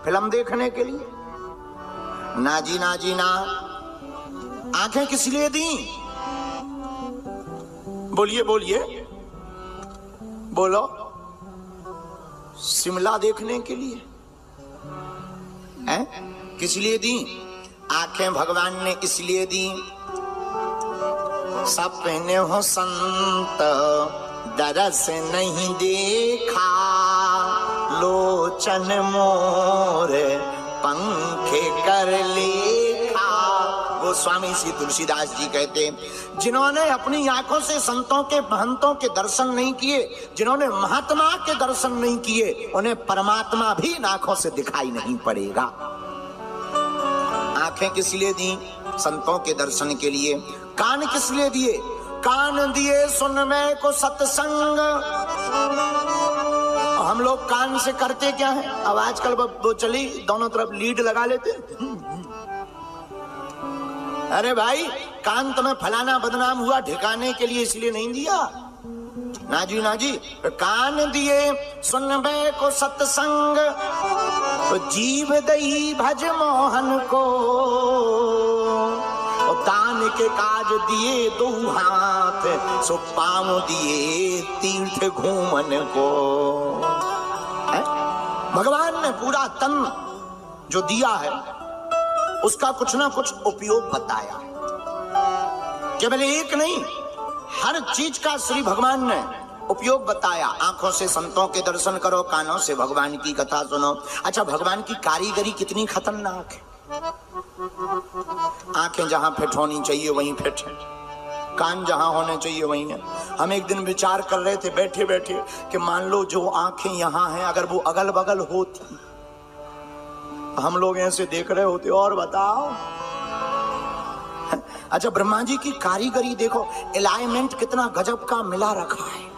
Film देखने के लिए? ना जी ना जी ना। आंखें किस लिए दी? बोलिए बोलिए बोलो। शिमला देखने के लिए हैं? किस लिए दी आंखें भगवान ने? इसलिए दी सपने हो संत दरस नहीं देखा, लोचन मोर पंखे कर लेखा। गोस्वामी श्री तुलसीदास जी कहते हैं, जिन्होंने अपनी आंखों से संतों के महंतों के दर्शन नहीं किए, जिन्होंने महात्मा के दर्शन नहीं किए, उन्हें परमात्मा भी इन आंखों से दिखाई नहीं पड़ेगा। आंखें किस लिए दी? संतों के दर्शन के लिए। कान किस लिए दिए? कान दिए सुनने को सत्संग। हम लोग कान से करते क्या है? अब आजकल वो चली दोनों तरफ लीड लगा लेते। अरे भाई, कान तुम्हें फलाना बदनाम हुआ ठिकाने के लिए इसलिए नहीं दिया। ना जी ना जी। कान दिए सुनने को सत्संग, तो जीव दई भज मोहन को। दान के काज दिए दो हाथ, सो पांव दिए तीर्थ घूमन को। भगवान ने पूरा तन जो दिया है उसका कुछ ना कुछ उपयोग बताया है। केवल एक नहीं, हर चीज का श्री भगवान ने उपयोग बताया। आंखों से संतों के दर्शन करो, कानों से भगवान की कथा सुनो। अच्छा, भगवान की कारीगरी कितनी खतरनाक है। आंखें जहां फिट होनी चाहिए वहीं फिट है, कान जहां होने चाहिए वहीं है। हम एक दिन विचार कर रहे थे बैठे बैठे कि मान लो जो आंखें यहां हैं, अगर वो अगल बगल होती, हम लोग ऐसे देख रहे होते। और बताओ। अच्छा, ब्रह्मा जी की कारीगरी देखो, अलाइनमेंट कितना गजब का मिला रखा है।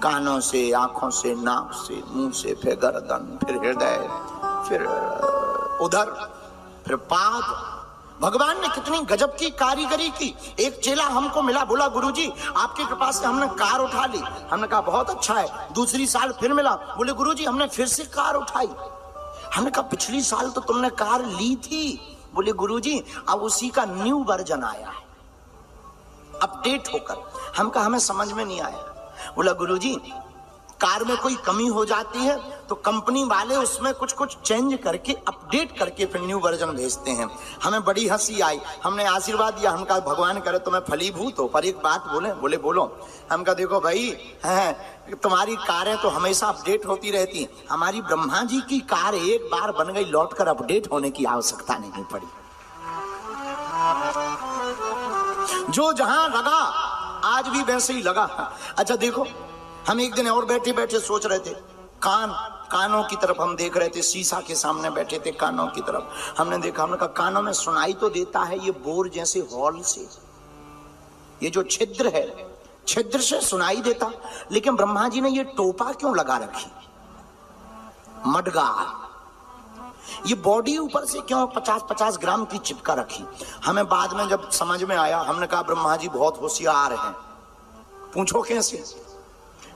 कानों से, आंखों से, नाक से, मुंह से, फिर गर्दन, फिर हृदय, फिर उधर, फिर पाद। भगवान ने कितनी गजब की कारीगरी की। एक चेला हमको मिला, बोला गुरुजी आपकी कृपा से हमने कार उठा ली। हमने कहा बहुत अच्छा है। दूसरी साल फिर मिला, बोले गुरुजी हमने फिर से कार उठाई। हमने कहा पिछली साल तो तुमने कार ली थी। बोले गुरुजी अब उसी का न्यू वर्जन आया है, अपडेट होकर। हम कहा हमें समझ में नहीं आया। बोला गुरुजी कार में कोई कमी हो जाती है तो कंपनी वाले उसमें कुछ कुछ चेंज करके, अपडेट करके फिर न्यू वर्जन भेजते हैं। हमें बड़ी हंसी आई। हमने आशीर्वाद दिया। हम कहा भगवान करे तुम्हें फलीभूत हो, पर एक बात बोले। बोले बोलो। हम कहा देखो भाई, तुम्हारी कारें तो हमेशा अपडेट होती रहती, हमारी ब्रह्मा जी की कार एक बार बन गई, लौटकर अपडेट होने की आवश्यकता नहीं पड़ी। जो जहां लगा आज भी वैसे ही लगा। अच्छा देखो, हम एक दिन और बैठे बैठे सोच रहे थे, कानों की तरफ हम देख रहे थे, शीशा के सामने बैठे थे, कानों की तरफ हमने देखा। हमने कहा कानों में सुनाई तो देता है ये बोर जैसे हॉल से, ये जो छिद्र है, छिद्र से सुनाई देता, लेकिन ब्रह्मा जी ने ये टोपा क्यों लगा रखी, मडगार। ये बॉडी ऊपर से क्यों 50-50 ग्राम की चिपका रखी। हमें बाद में जब समझ में आया, हमने कहा ब्रह्मा जी बहुत होशियार हैं। पूछो कैसे?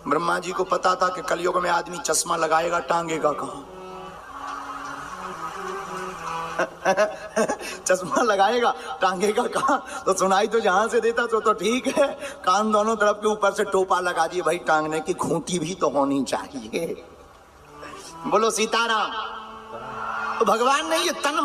ब्रह्मा जी को पता था कि कलयुग में आदमी चश्मा लगाएगा, टांगेगा कहां? चश्मा लगाएगा, टांगेगा कहां? तो सुनाई तो जहां से देता तो ठीक है, कान दोनों तरफ के ऊपर से टोपा लगा दिए। भाई टांगने की खूंटी भी तो होनी चाहिए। बोलो सीताराम। तो भगवान ने ये तन